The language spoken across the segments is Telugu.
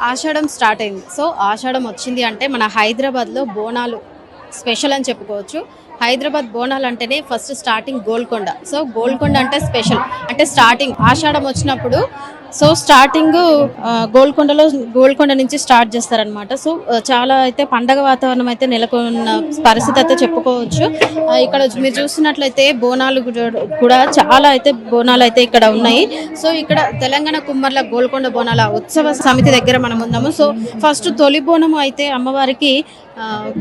ఆషాఢం స్టార్ట్ అయింది. సో ఆషాఢం వచ్చింది అంటే మన హైదరాబాద్లో బోనాలు స్పెషల్ అని చెప్పుకోవచ్చు. హైదరాబాద్ బోనాలు అంటేనే first starting Golconda. So Golconda అంటే స్పెషల్, అంటే స్టార్టింగ్ ఆషాఢం వచ్చినప్పుడు సో స్టార్టింగ్ గోల్కొండ నుంచి స్టార్ట్ చేస్తారనమాట. సో చాలా అయితే పండగ వాతావరణం అయితే నెలకొన్న పరిస్థితి అయితే చెప్పుకోవచ్చు. ఇక్కడ మీరు చూస్తున్నట్లయితే బోనాలు కూడా చాలా అయితే బోనాలు అయితే ఇక్కడ ఉన్నాయి. సో ఇక్కడ తెలంగాణ కుమ్మర్ల గోల్కొండ బోనాల ఉత్సవ సమితి దగ్గర మనం ఉన్నాము. సో ఫస్ట్ తొలి బోనం అయితే అమ్మవారికి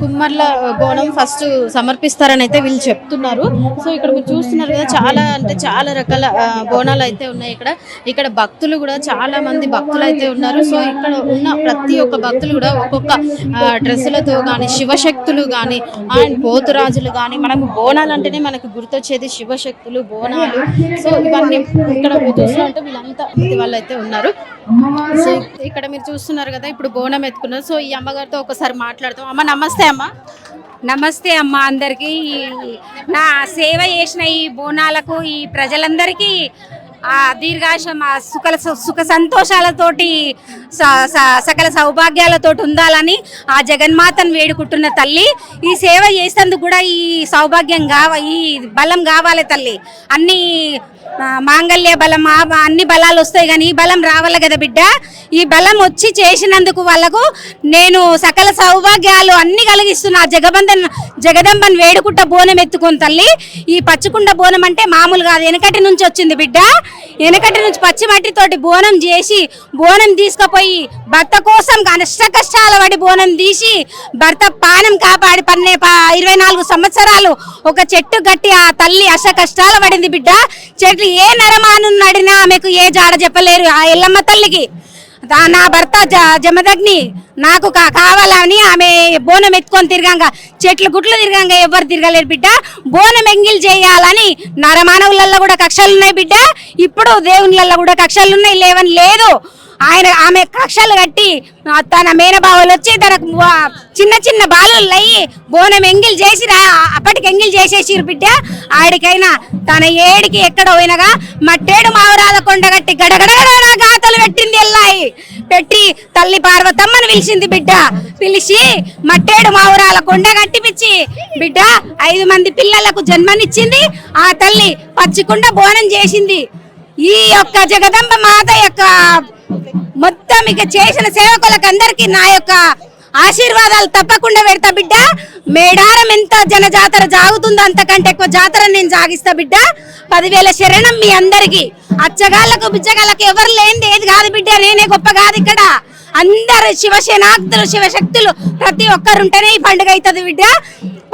కుమ్మర్ల బోనం ఫస్ట్ సమర్పిస్తారని అయితే వీళ్ళు చెప్తున్నారు. సో ఇక్కడ మీరు చూస్తున్నారు కదా, చాలా అంటే చాలా రకాల బోనాలు అయితే ఉన్నాయి. ఇక్కడ భక్తులు కూడా చాలా మంది భక్తులు అయితే ఉన్నారు. సో ఇక్కడ ఉన్న ప్రతి ఒక్క భక్తులు కూడా ఒక్కొక్క డ్రెస్సులతో కానీ, శివశక్తులు కానీ అండ్ పోతురాజులు కానీ, మనకు బోనాలు అంటేనే మనకు గుర్తొచ్చేది శివశక్తులు, బోనాలు. సో ఇవన్నీ ఇక్కడ చూస్తుంటే వీళ్ళంతా వాళ్ళు అయితే ఉన్నారు. సో ఇక్కడ మీరు చూస్తున్నారు కదా, ఇప్పుడు బోనం ఎత్తుకున్నారు. సో ఈ అమ్మగారితో ఒకసారి మాట్లాడతాం. అమ్మ నమస్తే. అమ్మ నమస్తే అమ్మ. అందరికీ నా సేవ చేసిన ఈ బోనాలకు ఈ ప్రజలందరికీ ఆ దీర్ఘాశం, ఆ సుఖ సంతోషాలతోటి సకల సౌభాగ్యాలతోటి ఉండాలని ఆ జగన్మాతను వేడుకుంటున్న తల్లి. ఈ సేవ చేసేందుకు కూడా ఈ సౌభాగ్యం ఈ బలం కావాలి తల్లి. అన్ని మాంగళ్య బలం, అన్ని బలాలు వస్తాయి కానీ ఈ బలం రావాలి కదా బిడ్డ. ఈ బలం వచ్చి చేసినందుకు వాళ్ళకు నేను సకల సౌభాగ్యాలు అన్ని కలిగిస్తున్నా. జగదంబని వేడుకుంట బోనం ఎత్తుకొని తల్లి. ఈ పచ్చికుండ బోనం అంటే మామూలు కాదు, వెనకటి నుంచి వచ్చింది బిడ్డ. వెనకటి నుంచి పచ్చి మట్టితోటి బోనం చేసి బోనం తీసుకుపోయి భర్త కోసం అష్ట కష్టాల పడి బోనం తీసి భర్త పానం కాపాడి 24 సంవత్సరాలు ఒక చెట్టు గట్టి ఆ తల్లి అష్ట కష్టాలు పడింది బిడ్డ. చెట్లు ఏ నరమానున్నాడినా ఆమెకు ఏ జాడ చెప్పలేరు ఆ ఎల్లమ్మ తల్లికి. నా భర్త జమదగ్ని నాకు కావాలని ఆమె బోనం ఎత్తుకొని తిరగంగా, చెట్లు గుట్లు తిరగంగా ఎవరు తిరగలేరు బిడ్డ. బోనం ఎంగిల్ చేయాలని నరమానవులలో కూడా కక్షలున్నాయి బిడ్డ. ఇప్పుడు దేవుళ్ళల్లో కూడా కక్షలున్నాయి, లేవని లేదు. ఆమె కక్షలు కట్టి తన మేనబావులు వచ్చి తనకు చిన్న చిన్న బాలులు అయ్యి బోనం ఎంగిల్ చేసి అప్పటికి ఎంగిల్ చేసేసిరు బిడ్డ. ఆడికైనా తన ఏడికి ఎక్కడ పోయినగా మట్టేడు మావరాల కొండగట్టి గడగడగడ గాతలు పెట్టింది ఎల్లాయి పెట్టి తల్లి పార్వతమ్మని పిలిచింది బిడ్డ. పిలిచి మట్టేడు మావురాల కొండ కట్టిపిచ్చి బిడ్డ 5 మంది పిల్లలకు జన్మనిచ్చింది ఆ తల్లి. పచ్చికుండ బోనం చేసింది. ఈ యొక్క జగదంబ మాత యొక్క మొత్తం ఇక చేసిన సేవకులకు అందరికీ నా యొక్క ఆశీర్వాదాలు తప్పకుండా పెడతా బిడ్డ. మేడారం ఎంత జనజాతర జాగుతుందో అంతకంటే ఎక్కువ జాతర నేను జాగిస్తా బిడ్డ. 10,000 శరణం మీ అందరికి. అచ్చగాళ్ళకు బిచ్చగాళ్ళకు ఎవరు లేనిది ఏది కాదు బిడ్డ. నేనే గొప్ప కాదు, ఇక్కడ అందరు శివసేనాక్తులు శివశక్తులు ప్రతి ఒక్కరుంటేనే ఈ పండుగ అవుతుంది బిడ్డ.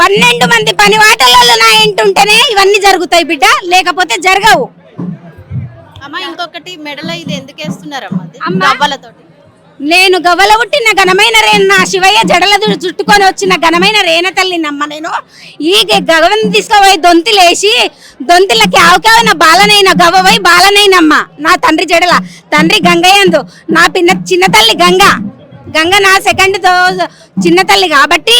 12 మంది పని వాటలలో నా ఇంటుంటేనే ఇవన్నీ జరుగుతాయి బిడ్డ, లేకపోతే జరగవు. అమ్మ ఇంకొకటి, మెడలో ఇది ఎందుకు వేస్తున్నారమ్మా? నేను గవ్వల పుట్టిన ఘనమైన నా శివయ్య జడల చుట్టుకొని వచ్చిన ఘనమైన రేణ తల్లినమ్మ. నేను ఈ గవ్వని తీసుకుపోయి దొంతిలేసి దొంతిలకి ఆవుకావిన బాలనైన గవ్వవై బాలనైనమ్మ. నా తండ్రి జడల తండ్రి గంగయ్యందు, నా చిన్న తల్లి గంగ నా సెకండ్ చిన్న తల్లి కాబట్టి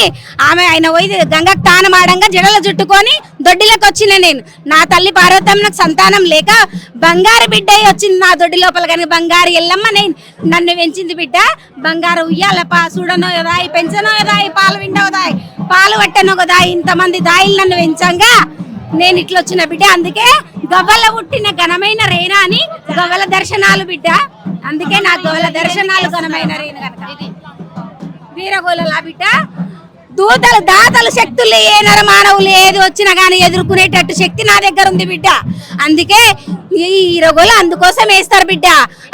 ఆయన పోయి గంగకు తానమాడంగా జడల చుట్టుకొని దొడ్డిలోకి వచ్చిన నేను. నా తల్లి పార్వతమ్మకు సంతానం లేక బంగారు బిడ్డ వచ్చింది నా దొడ్డి లోపల. కానీ బంగారు ఎల్లమ్మ నన్ను పెంచింది బిడ్డ. బంగారు ఉయ్యాల చూడనో కదాయి, పెంచనో కదాయి, పాలు విండో కదాయి, పాలు పట్టనో కదాయి, ఇంతమంది దాయిలు నన్ను పెంచంగా నేను ఇట్లా వచ్చిన బిడ్డ. అందుకే గవ్వల పుట్టిన ఘనమైన రేనా అని గవ్వల దర్శనాలు బిడ్డ. అందుకే నాకు గవ్వల దర్శనాలు ఘనమైన రేణ కనుక వీరగోళలా బిడ్డ. దూతలు దాతలు శక్తులు ఏ నరమానవులు ఏది వచ్చినా కానీ ఎదుర్కొనేటట్టు శక్తి నా దగ్గర ఉంది బిడ్డ. అందుకే ఈ ఈరగోలు అందుకోసం వేస్తారు బిడ్డ.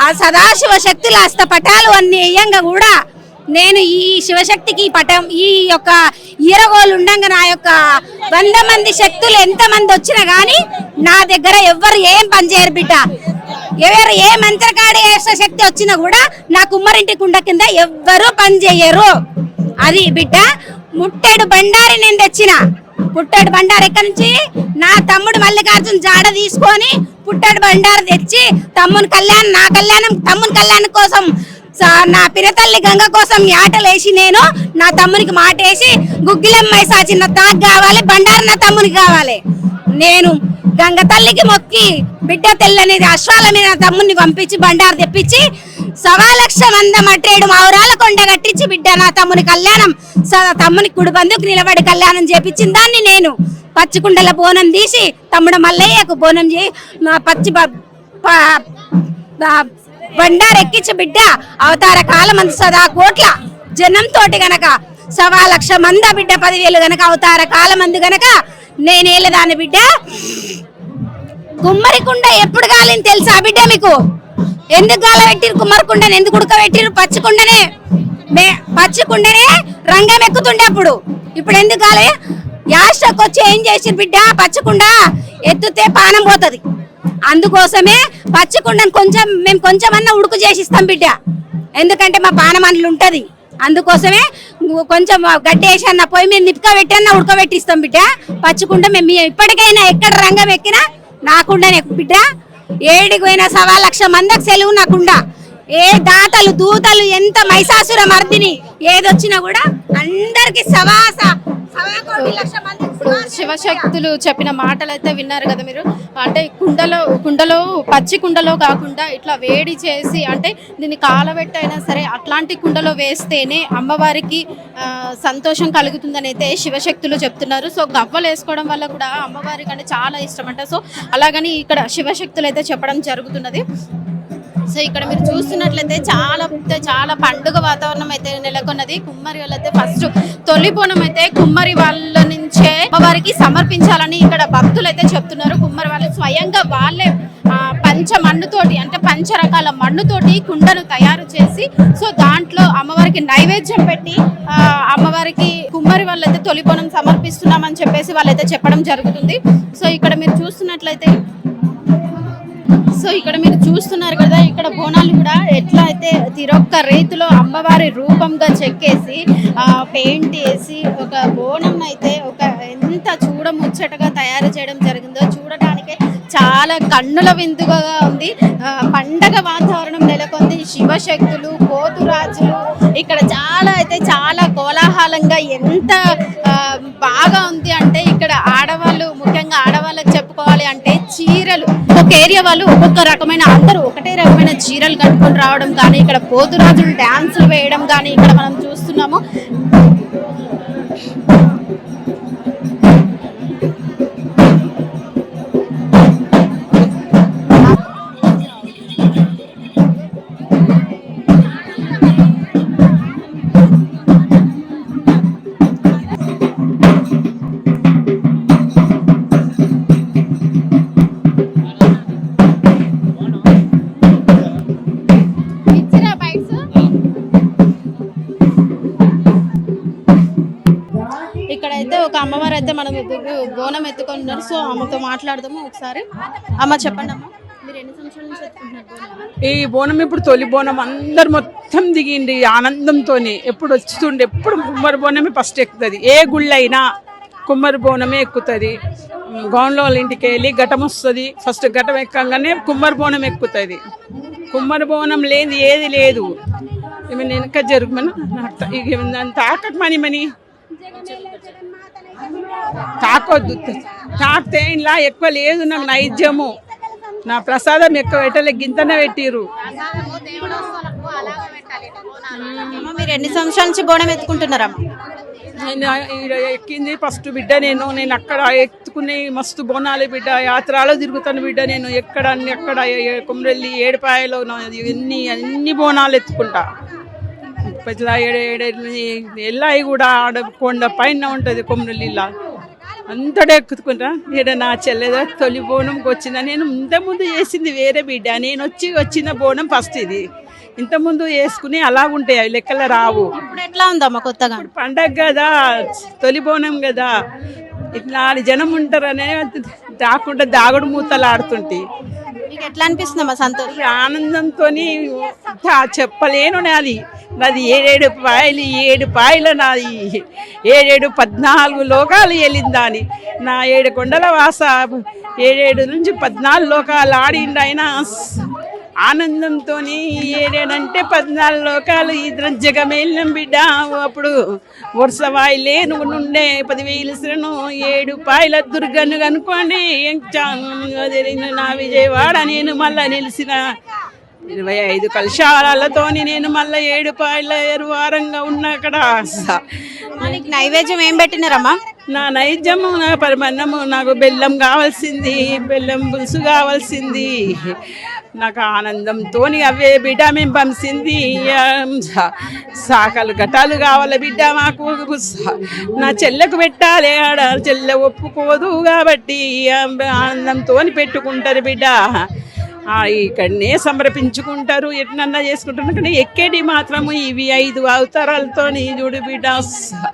ఆ సదాశివ శక్తుల హస్తపటాలు అన్ని వేయంగా కూడా నేను ఈ శివశక్తికి పటం ఈ యొక్క ఈరగోలు ఉండంగా నా యొక్క 100 మంది శక్తులు ఎంతమంది వచ్చినా కానీ నా దగ్గర ఎవ్వరు ఏం పనిచేయరు బిడ్డ. ఎవరు ఏ మంత్రకాడి శక్తి వచ్చినా కూడా నా కుమ్మరింటి కుండ కింద ఎవ్వరూ పనిచేయరు. అది బిడ్డ. ముట్టేడు బండారి నేను తెచ్చిన. పుట్టేడు బండారు ఎక్కడి నుంచి? నా తమ్ముడు మల్లికార్జున జాడ తీసుకొని పుట్టేడు బండారు తెచ్చి నా కళ్యాణం తమ్ముని కళ్యాణం కోసం నా పిరతల్లి గంగ కోసం ఆటలేసి నేను నా తమ్మునికి మాటేసి గుగ్గిలమ్మాయి సాచిన తాకు కావాలి, బండారు నా తమ్మునికి కావాలి. నేను గంగ తల్లికి మొక్కి బిడ్డ తెల్లనేది అశ్వాల మీద తమ్ముని పంపించి బండారు తెప్పించి 1,00,000 మంద మట్రేడు మా ఊరాల కొండ కట్టించి బిడ్డ నా తమ్ముని కళ్యాణం తమ్ముని కుడి బంధుకు నిలబడి కళ్యాణం చేపించిన దాన్ని నేను. పచ్చికుండల బోనం తీసి తమ్ముడు మల్లయ్యకు బోనం పచ్చి బండారెక్కించి బిడ్డ అవతార కాలమందు సదా కోట్ల జనంతోటి గనక 1,00,000 మంద బిడ్డ 10,000 గనక అవతార కాలమందు గనక నేనేలేదాని బిడ్డ. కుమ్మరికుండ ఎప్పుడు కాలింది తెలుసా బిడ్డ మీకు? ఎందుకు గాలబెట్టిరు కుమ్మరికుండని? ఎందుకు ఉడకబెట్టిరు? పచ్చికుండనే రంగం ఎక్కుతుండే అప్పుడు. ఇప్పుడు ఎందుకు గాలి? యాస్టకు వచ్చి ఏం చేసిరు బిడ్డ? పచ్చకుండ ఎత్తుతే పానం పోతుంది. అందుకోసమే పచ్చకుండను మేము కొంచెమన్నా ఉడుకు చేసిస్తాం బిడ్డ. ఎందుకంటే మా పానం అందులో ఉంటుంది. అందుకోసమే కొంచెం గడ్డి వేసి అన్న పోయి మేము నిప్పుక పెట్టి అన్న ఉడకబెట్టిస్తాం బిడ్డ. పచ్చకుండ మేము ఇప్పటికైనా ఎక్కడ రంగం ఎక్కినా నాకుండానే బిడ్డ. ఏడికి పోయినా 1,00,000 మందికి సెలవు నాకుండా. ఏ దాతలు దూతలు ఎంత మైసాసుర మర్దిని ఏదొచ్చినా కూడా అందరికి ఇప్పుడు శివశక్తులు చెప్పిన మాటలు అయితే విన్నారు కదా మీరు. అంటే కుండలో పచ్చి కుండలో కాకుండా ఇట్లా వేడి చేసి అంటే దీన్ని కాలబెట్టైనా సరే అట్లాంటి కుండలో వేస్తేనే అమ్మవారికి సంతోషం కలుగుతుందని అయితే శివశక్తులు చెప్తున్నారు. సో గవ్వలు వేసుకోవడం వల్ల కూడా అమ్మవారికి అంటే చాలా ఇష్టం అంట. సో అలాగని ఇక్కడ శివశక్తులు అయితే చెప్పడం జరుగుతున్నది. సో ఇక్కడ మీరు చూస్తున్నట్లయితే చాలా పండుగ వాతావరణం అయితే నెలకొన్నది. కుమ్మరి వాళ్ళైతే ఫస్ట్ తొలి బోనం అయితే కుమ్మరి వాళ్ళ నుంచే అమ్మవారికి సమర్పించాలని ఇక్కడ భక్తులు అయితే చెప్తున్నారు. కుమ్మరి వాళ్ళు స్వయంగా వాళ్ళే మన్నుతోటి అంటే పంచరకాల మన్నుతోటి కుండను తయారు చేసి సో దాంట్లో అమ్మవారికి నైవేద్యం పెట్టి అమ్మవారికి కుమ్మరి వాళ్ళైతే తొలి బోనం సమర్పిస్తున్నామని చెప్పేసి వాళ్ళైతే చెప్పడం జరుగుతుంది. సో ఇక్కడ మీరు చూస్తున్నారు కదా, ఇక్కడ బోనాలు కూడా ఎట్లా అయితే తిరొక్క రీతిలో అమ్మవారి రూపంగా చెక్కేసి పెయింట్ వేసి ఒక బోనం అయితే ఎంత చూడముచ్చటగా తయారు చేయడం జరిగిందో చూడటానికే చాలా కన్నుల విందుగా ఉంది. పండగ వాతావరణం నెలకొంది. శివశక్తులు పోతురాజులు ఇక్కడ చాలా కోలాహలంగా ఎంత బాగా ఉంది అంటే ఇక్కడ ఆడవాళ్ళు ముఖ్యంగా ఆడవాళ్ళకి చెప్పుకోవాలి అంటే చీరలు ఒక్కొక్క ఏరియా వాళ్ళు ఒక్కొక్క రకమైన అందరూ ఒకటే రకమైన చీరలు కట్టుకొని రావడం కానీ ఇక్కడ పోతురాజులు డాన్సులు వేయడం కానీ ఇక్కడ మనం చూస్తున్నాము. ఇక్కడైతే ఒక అమ్మవారు అయితే మనం బోనం ఎత్తుకుంటున్నారు. సో అమ్మతో మాట్లాడదాము ఒకసారి. అమ్మ చెప్పండి అమ్మ, మీరు ఎన్ని సంవత్సరాల నుంచి ఎత్తుకుంటున్నారు? ఈ బోనం ఇప్పుడు తొలి బోనం అందరు మొత్తం దిగిండి ఆనందంతో. ఎప్పుడు వస్తుండే ఎప్పుడు కుమ్మరి బోనమే ఫస్ట్ ఎక్కుతుంది. ఏ గుళ్ళైనా కుమ్మరి బోనమే ఎక్కుతుంది. గౌన్లో వాళ్ళ ఇంటికి వెళ్ళి ఘటం వస్తుంది. ఫస్ట్ ఘటం ఎక్కగానే కుమ్మరి బోనం ఎక్కుతుంది. కుమ్మరి బోనం లేని ఏది లేదు. ఏమైనా వెనక జరుగుమని తాకమని మని తాకొద్దు. తాకితే ఇలా ఎక్కువ లేదు. నాకు నైద్యము నా ప్రసాదం ఎక్కువ పెట్టలే, గింతనే పెట్టిరు. మీరు ఎన్ని సంవత్సరాల నుంచి బోనం ఎత్తుకుంటున్నారమ్మా? నేను ఎక్కింది ఫస్ట్ బిడ్డ. నేను అక్కడ ఎత్తుకుని మస్తు బోనాలు బిడ్డ. యాత్రలో తిరుగుతాను బిడ్డ. నేను ఎక్కడ కుమ్రెల్లి ఏడుపాయలో అన్ని బోనాలు ఎత్తుకుంటా. ఎల్లాయి కూడా ఆడ కొండ పైన ఉంటుంది కొమ్రెల్లిలా అంతడే ఎక్కుతుకుంటా. ఈడ నా చెల్లెదా తొలి బోనంకి వచ్చిందా. నేను ఇంతకుముందు చేసింది వేరే బిడ్డ. నేను వచ్చిన బోనం ఫస్ట్ ఇది. ఇంతకుముందు వేసుకుని అలా ఉంటాయి, అవి లెక్కల రావు. ఇప్పుడు ఎట్లా ఉందమ్మా కొత్తగా? పండగ కదా, తొలి బోనం కదా, ఇట్లా జనం ఉంటారనే రాకుండా దాగుడు మూతలు ఆడుతుంటే మీకు ఎట్లా అనిపిస్తుందమ్మా? సంతోషం ఆనందంతో చెప్పలేను. నాది 7 పాయలు నాది 14 లోకాలు వెళ్ళిందాని. నా 7 కొండల వాస 7 నుంచి 14 లోకాలు ఆడిండు ఆయన ఆనందంతో. 7 అంటే 14 లోకాలు ఇద్దరు జగమేళ్ళం బిడ్డ. అప్పుడు వరుస వాయిలే నువ్వు నుండే 10,000 7 పాయల దుర్గను కనుక్కోండి. నా విజయవాడ నేను మళ్ళా నిలిచిన 25 కలశాలతోని నేను మళ్ళీ 7 పాయల ఎరువారంగా ఉన్నా అక్కడ. నీకు నైవేద్యం ఏం పెట్టినారమ్మా? నా నైవేద్యము, నా పరిమన్నము, నాకు బెల్లం కావాల్సింది, బెల్లం పులుసు కావాల్సింది. నాకు ఆనందంతో అవే బిడ్డ మేము పంపించింది. సాకలు ఘటాలు కావాలి బిడ్డ మాకు. నా చెల్లెకు పెట్టాలి, ఆడ చెల్లె ఒప్పుకోదు కాబట్టి ఆనందంతో పెట్టుకుంటారు బిడ్డ. ఇక్కడనే సమర్పించుకుంటారు, ఎట్నన్నా చేసుకుంటారు. కానీ ఎక్కేటి మాత్రము ఇవి 5 అవతారాలతో చూడు బిడ్డ.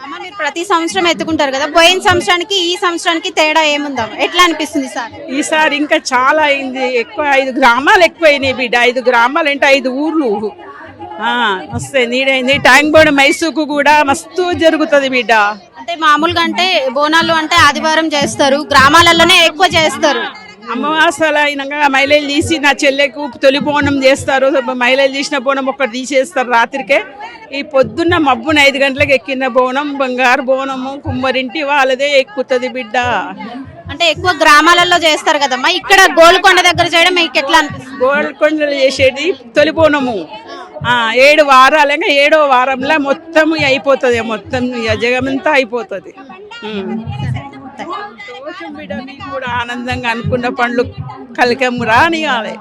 అమ్మ, మీరు ప్రతి సంవత్సరం ఎత్తుకుంటారు కదా, పోయిన సంవత్సరానికి ఈ సంవత్సరానికి తేడా ఏముందా? ఎట్లా అనిపిస్తుంది సార్? ఈసారి ఇంకా చాలా అయింది, ఎక్కువ 5 గ్రామాలు ఎక్కువైనాయి బిడ్డ. 5 గ్రామాలు అంటే 5 ఊర్లు వస్తాయి. నీడైంది ట్యాంక్ బోర్డు మైసూకు కూడా మస్తు జరుగుతుంది బిడ్డ. అంటే మామూలుగా అంటే బోనాలు అంటే ఆదివారం చేస్తారు, గ్రామాలలోనే ఎక్కువ చేస్తారు. అమావాస్యలు అయినాక మైలేలు తీసి నా చెల్లెకు తొలి బోనం చేస్తారు. మైలేలు తీసిన బోనం ఒకటి తీసేస్తారు రాత్రికే. ఈ పొద్దున్న మబ్బున 5 గంటలకు ఎక్కిన బోనం బంగారు బోనము కుమ్మరింటి వాళ్ళదే ఎక్కుతుంది బిడ్డ. అంటే ఎక్కువ గ్రామాలలో చేస్తారు కదమ్మా, ఇక్కడ గోల్కొండ దగ్గర చేయడం మీకు ఎట్లా అనిపిస్తుంది? గోల్కొండలు చేసేది తొలి బోనము 7 వారాలుగా 7వ వారంలో మొత్తం అయిపోతుంది, మొత్తం జగమంతా అయిపోతుంది. సంతోషం బిడ్డ, మీకు కూడా ఆనందంగా అనుకున్న పండ్లు కలికము రానియాలి.